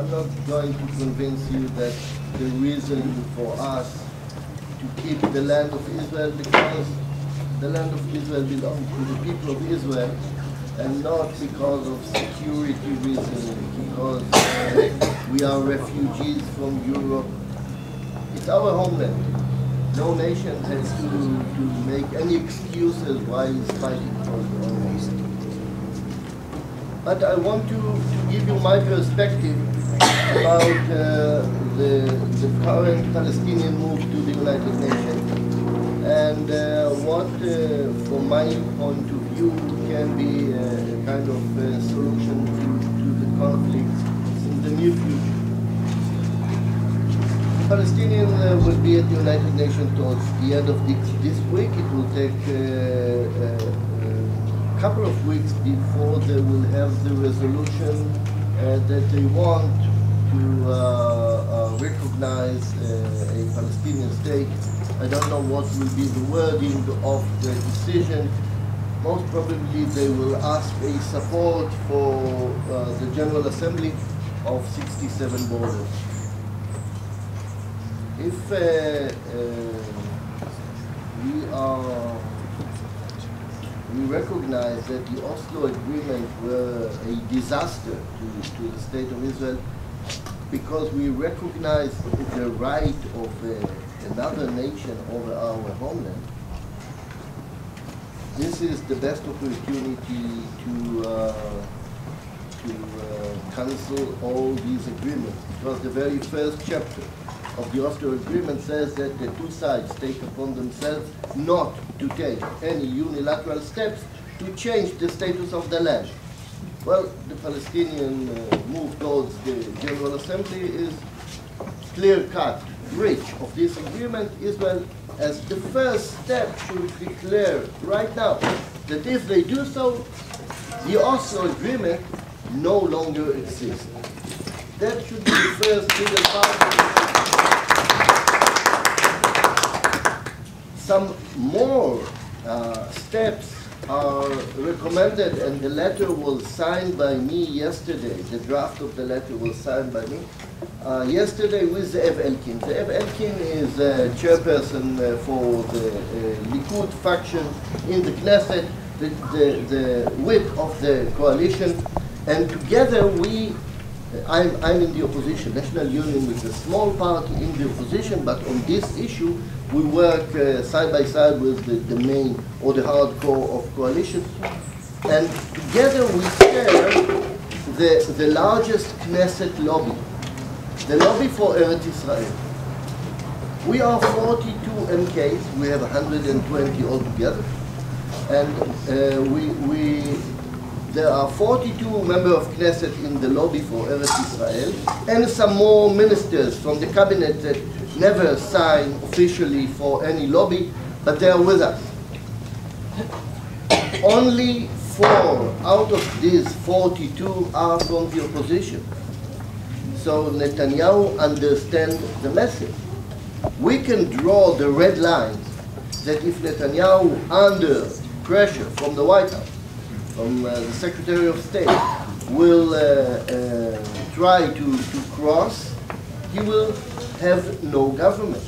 I'm not going to convince you that the reason for us to keep the land of Israel, because the land of Israel belongs to the people of Israel, and not because of security reasons, because we are refugees from Europe. It's our homeland. No nation has to make any excuses why it's fighting for its own nation. But I want to give you my perspective about the current Palestinian move to the United Nations, and what, from my point of view, can be a kind of solution to the conflict in the near future. Palestinians will be at the United Nations towards the end of this week. It will take a couple of weeks before they will have the resolution that they want to recognize a Palestinian state. I don't know what will be the wording of the decision. Most probably they will ask a support for the General Assembly of 67 borders. If we recognize that the Oslo Agreement were a disaster to the State of Israel, because we recognize the right of another nation over our homeland, this is the best opportunity to cancel all these agreements, because the very first chapter of the Oslo Agreement says that the two sides take upon themselves not to take any unilateral steps to change the status of the land. Well, the Palestinian move towards the General Assembly is clear-cut breach of this agreement. Israel, as the first step, should declare right now that if they do so, the Oslo Agreement no longer exists. That should be the first legal part. Some more steps are recommended, and the letter was signed by me yesterday. The draft of the letter was signed by me yesterday with Ze'ev Elkin. Ze'ev Elkin is chairperson for the Likud faction in the Knesset, the whip of the coalition, and together I'm in the opposition. National Union is a small party in the opposition, but on this issue we work side by side with the main or the hardcore of coalition. And together we share the largest Knesset lobby, the lobby for Eretz Israel. We are 42 MKs, we have 120 altogether, and there are 42 members of Knesset in the lobby for Eretz Israel, and some more ministers from the cabinet that never sign officially for any lobby, but they are with us. Only 4 out of these 42 are from the opposition. So Netanyahu understands the message. We can draw the red lines that if Netanyahu, under pressure from the White House, from the Secretary of State, will try to cross, he will have no government.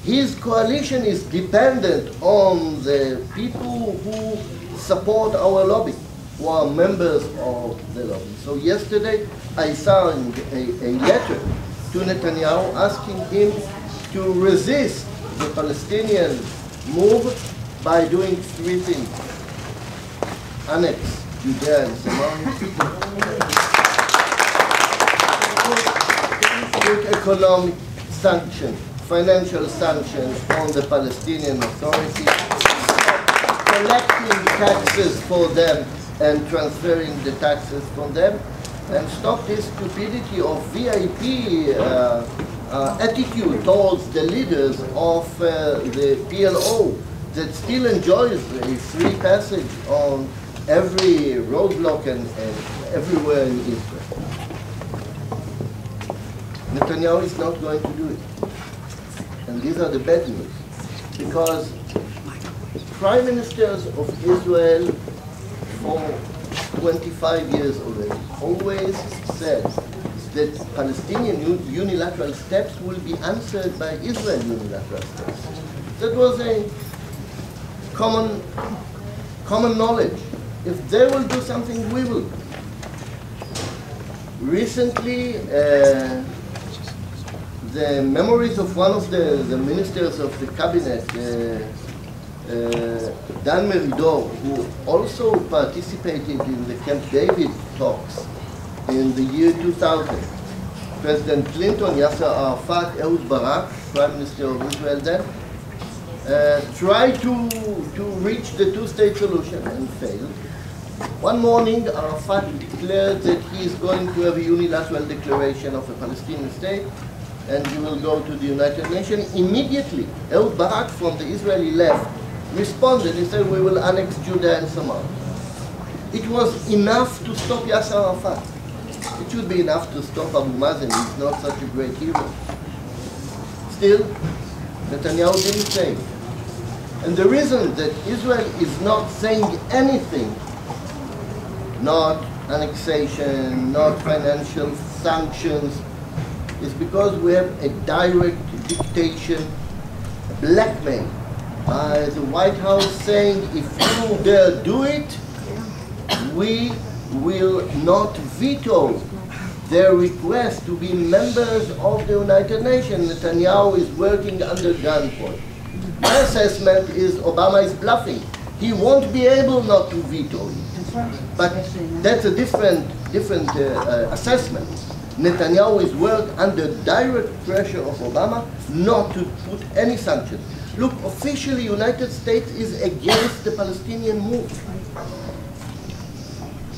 His coalition is dependent on the people who support our lobby, who are members of the lobby. So yesterday I signed a letter to Netanyahu asking him to resist the Palestinian move by doing 3 things. Annex Judea and Samaria, put economic sanctions, financial sanctions on the Palestinian Authority, collecting taxes for them and transferring the taxes from them, and stop this stupidity of VIP attitude towards the leaders of the PLO that still enjoys a free passage on every roadblock and everywhere in Israel. Netanyahu is not going to do it. And these are the bad news. Because prime ministers of Israel for 25 years already, always said that Palestinian unilateral steps will be answered by Israel unilateral steps. That was a common knowledge. If they will do something, we will. Recently, the memories of one of the ministers of the cabinet, Dan Meridor, who also participated in the Camp David talks in the year 2000. President Clinton, Yasser Arafat, Ehud Barak, Prime Minister of Israel then, tried to reach the two-state solution and failed. One morning, Arafat declared that he is going to have a unilateral declaration of a Palestinian state, and he will go to the United Nations. Immediately, Ehud Barak from the Israeli left responded and said, we will annex Judea and Samaria. It was enough to stop Yasser Arafat. It should be enough to stop Abu Mazen. He's not such a great hero. Still, Netanyahu didn't say it. And the reason that Israel is not saying anything, not annexation, not financial sanctions, is because we have a direct dictation, blackmail by the White House saying, if you dare do it, we will not veto their request to be members of the United Nations. Netanyahu is working under gunpoint. My assessment is Obama is bluffing. He won't be able not to veto it. But that's a different assessment. Netanyahu is working under direct pressure of Obama not to put any sanctions. Look, officially, United States is against the Palestinian move.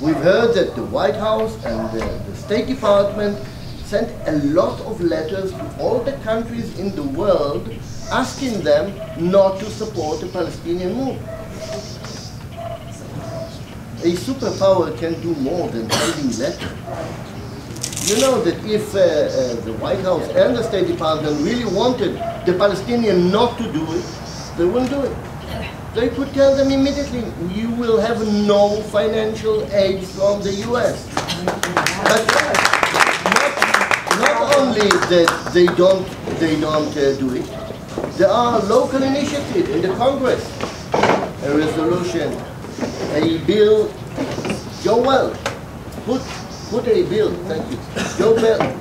We've heard that the White House and the State Department sent a lot of letters to all the countries in the world asking them not to support the Palestinian move. A superpower can do more than sending letters. You know that if the White House and the State Department really wanted the Palestinians not to do it, they wouldn't do it. They could tell them immediately, you will have no financial aid from the US. But not only that they don't do it, there are local initiatives in the Congress, a resolution, a bill. Joe Welch put a bill, thank you. Joe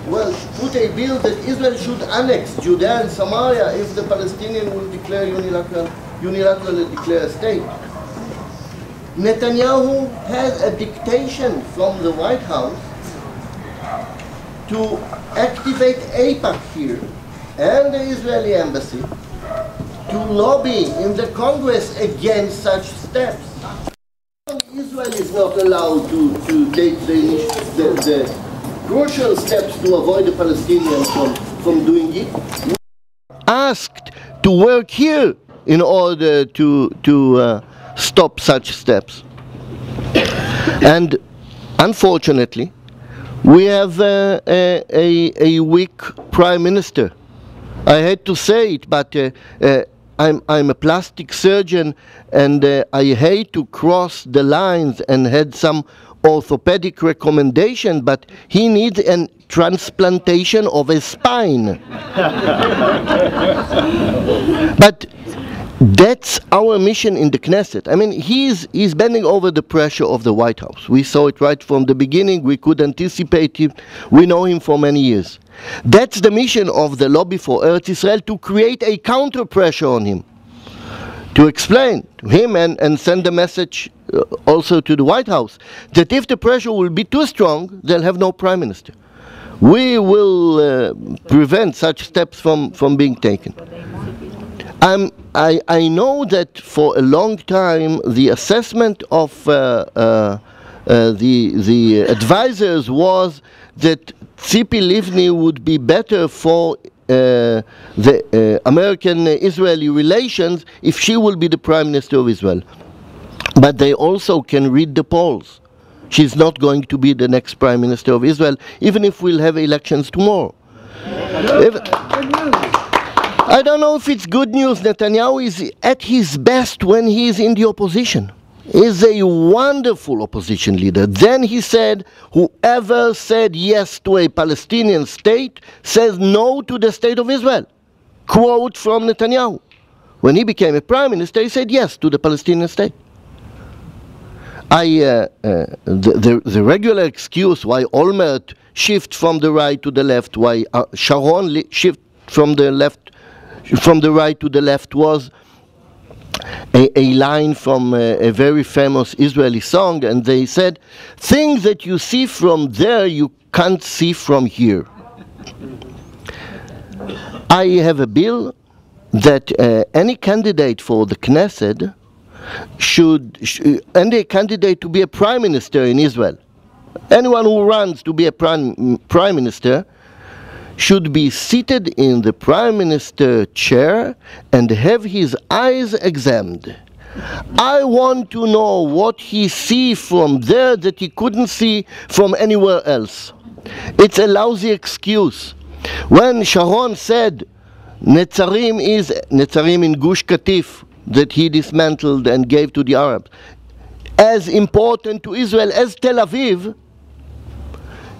Welch put a bill that Israel should annex Judea and Samaria if the Palestinians will declare unilaterally declare a state. Netanyahu has a dictation from the White House to activate AIPAC here and the Israeli embassy to lobby in the Congress against such steps. Israel is not allowed to take the crucial steps to avoid the Palestinians from doing it. Asked to work here in order to stop such steps. And unfortunately, we have a weak prime minister. I hate to say it, but I'm a plastic surgeon, and I hate to cross the lines and had some orthopedic recommendation, but he needs a transplantation of a spine. But that's our mission in the Knesset. I mean, he's bending over the pressure of the White House. We saw it right from the beginning. We could anticipate him. We know him for many years. That's the mission of the Lobby for Eretz Israel, to create a counter pressure on him, to explain to him and send a message also to the White House that if the pressure will be too strong, they'll have no prime minister. We will prevent such steps from being taken. I know that for a long time the assessment of the advisors was that Tzipi Livni would be better for the American-Israeli relations if she will be the Prime Minister of Israel. But they also can read the polls. She's not going to be the next Prime Minister of Israel, even if we'll have elections tomorrow. I don't know if it's good news. Netanyahu is at his best when he is in the opposition. is a wonderful opposition leader. Then he said, whoever said yes to a Palestinian state says no to the state of Israel. Quote from Netanyahu. When he became a prime minister, he said yes to the Palestinian state. The regular excuse why Olmert shift from the right to the left, why Sharon shift from the right to the left was a line from a very famous Israeli song, and they said, things that you see from there you can't see from here. I have a bill that any candidate for the Knesset any candidate to be a prime minister in Israel, anyone who runs to be a prime minister, should be seated in the prime minister chair and have his eyes examined. I want to know what he sees from there that he couldn't see from anywhere else. It's a lousy excuse. When Sharon said Netzarim in Gush Katif, that he dismantled and gave to the Arabs, as important to Israel as Tel Aviv,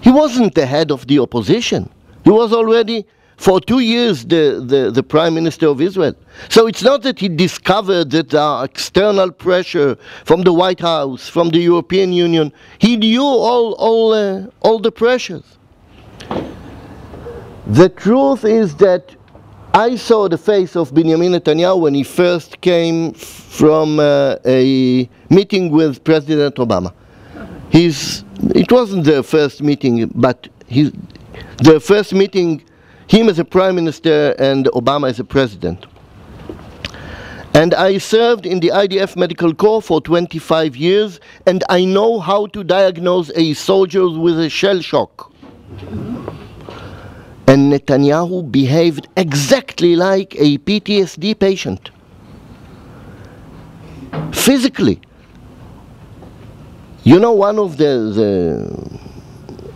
he wasn't the head of the opposition. He was already, for 2 years, the prime minister of Israel. So it's not that he discovered that there are external pressure from the White House, from the European Union. He knew all the pressures. The truth is that I saw the face of Benjamin Netanyahu when he first came from a meeting with President Obama. It wasn't their first meeting, but their first meeting, him as a prime minister and Obama as a president. And I served in the IDF Medical Corps for 25 years, and I know how to diagnose a soldier with a shell shock. And Netanyahu behaved exactly like a PTSD patient. Physically. You know, one of the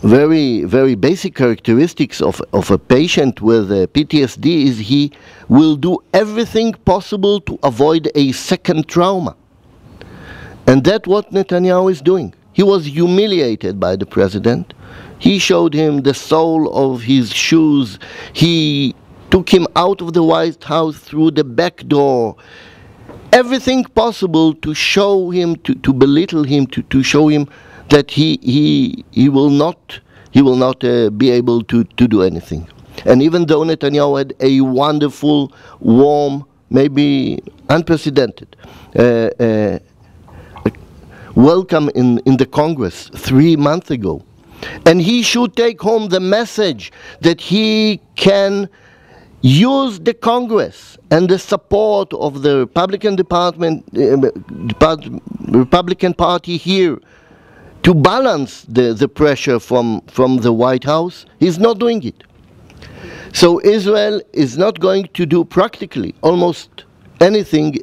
very, very basic characteristics of a patient with PTSD is he will do everything possible to avoid a second trauma. And that's what Netanyahu is doing. He was humiliated by the president. He showed him the sole of his shoes. He took him out of the White House through the back door. Everything possible to show him, to belittle him, to show him that he will not be able to do anything. And even though Netanyahu had a wonderful, warm, maybe unprecedented welcome in the Congress 3 months ago, and he should take home the message that he can use the Congress and the support of the Republican Party here to balance the pressure from the White House. He's not doing it. So Israel is not going to do practically almost anything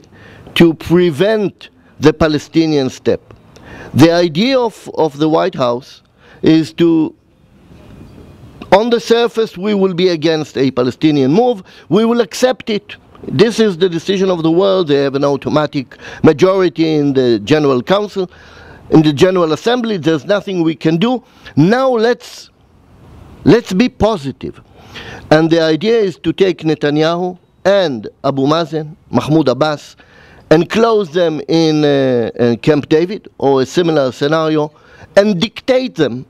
to prevent the Palestinian step. The idea of the White House is to, on the surface, we will be against a Palestinian move, we will accept it. This is the decision of the world. They have an automatic majority in the General Council, in the General Assembly. There's nothing we can do. Now let's be positive. And the idea is to take Netanyahu and Abu Mazen, Mahmoud Abbas, and close them in Camp David or a similar scenario, and dictate them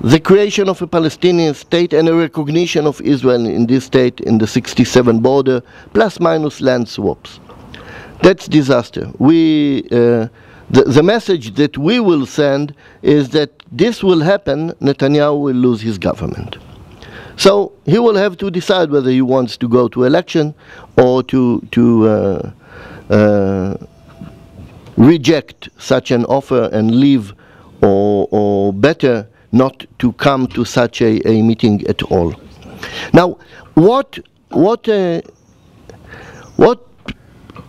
the creation of a Palestinian state and a recognition of Israel in this state in the 67 border, plus minus land swaps. That's disaster. The message that we will send is that this will happen, Netanyahu will lose his government. So he will have to decide whether he wants to go to election or to reject such an offer and leave, or better, not to come to such a meeting at all. Now, what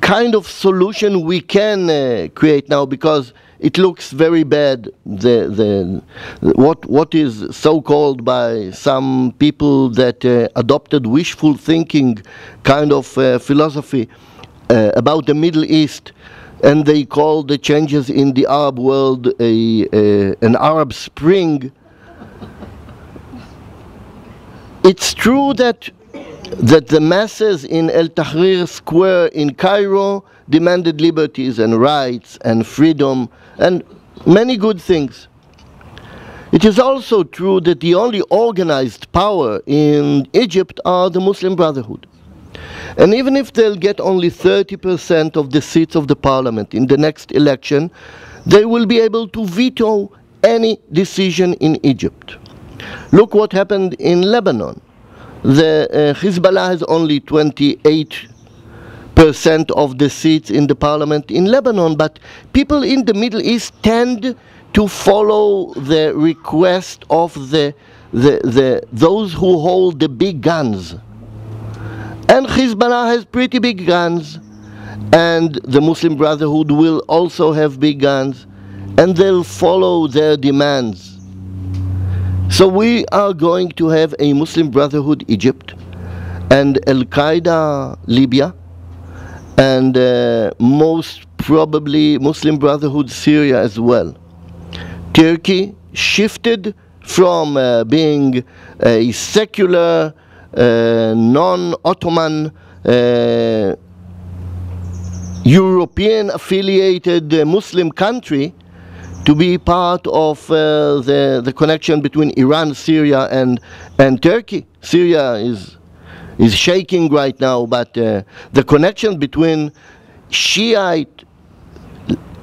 kind of solution we can create now, because it looks very bad, what is so-called by some people that adopted wishful thinking kind of philosophy about the Middle East, and they call the changes in the Arab world an Arab Spring. It's true that the masses in El Tahrir Square in Cairo demanded liberties and rights and freedom and many good things. It is also true that the only organized power in Egypt are the Muslim Brotherhood. And even if they'll get only 30% of the seats of the parliament in the next election, they will be able to veto any decision in Egypt. Look what happened in Lebanon. The Hezbollah has only 28% of the seats in the parliament in Lebanon, but people in the Middle East tend to follow the request of those who hold the big guns. And Hezbollah has pretty big guns, and the Muslim Brotherhood will also have big guns, and they'll follow their demands. So we are going to have a Muslim Brotherhood Egypt, and Al-Qaeda Libya, and most probably Muslim Brotherhood Syria as well. Turkey shifted from being a secular, non-Ottoman, European-affiliated Muslim country to be part of the connection between Iran, Syria, and Turkey. Syria is shaking right now, but the connection between Shiite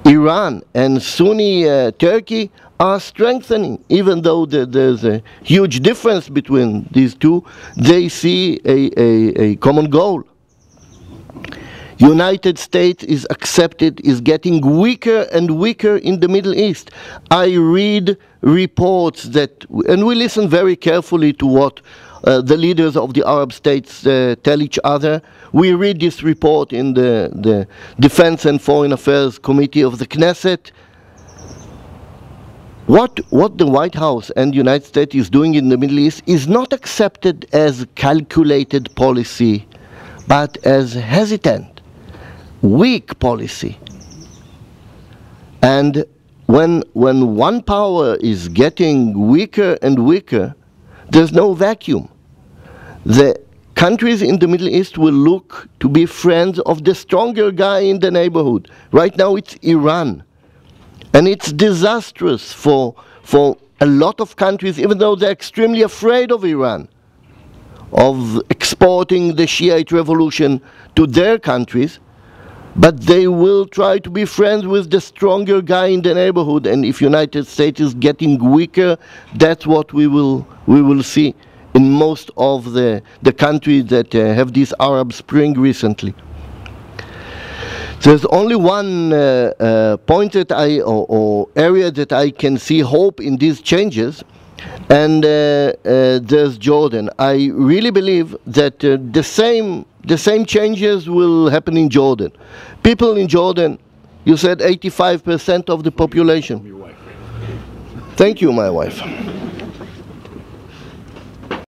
Iran and Sunni Turkey are strengthening. Even though there's a huge difference between these two, they see a common goal. United States is getting weaker and weaker in the Middle East. I read reports that, and we listen very carefully to what the leaders of the Arab states tell each other. We read this report in the Defense and Foreign Affairs Committee of the Knesset. What the White House and the United States is doing in the Middle East is not accepted as calculated policy, but as hesitant, weak policy. And when one power is getting weaker and weaker, there's no vacuum. The countries in the Middle East will look to be friends of the stronger guy in the neighborhood. Right now it's Iran. And it's disastrous for a lot of countries, even though they're extremely afraid of Iran, of exporting the Shiite revolution to their countries. But they will try to be friends with the stronger guy in the neighborhood, and if United States is getting weaker, that's what we will see in most of the countries that have this Arab Spring recently. There's only one point that or area that I can see hope in these changes, and there's Jordan. I really believe that the same changes will happen in Jordan. People in Jordan, you said 85% of the population. Thank you, my wife.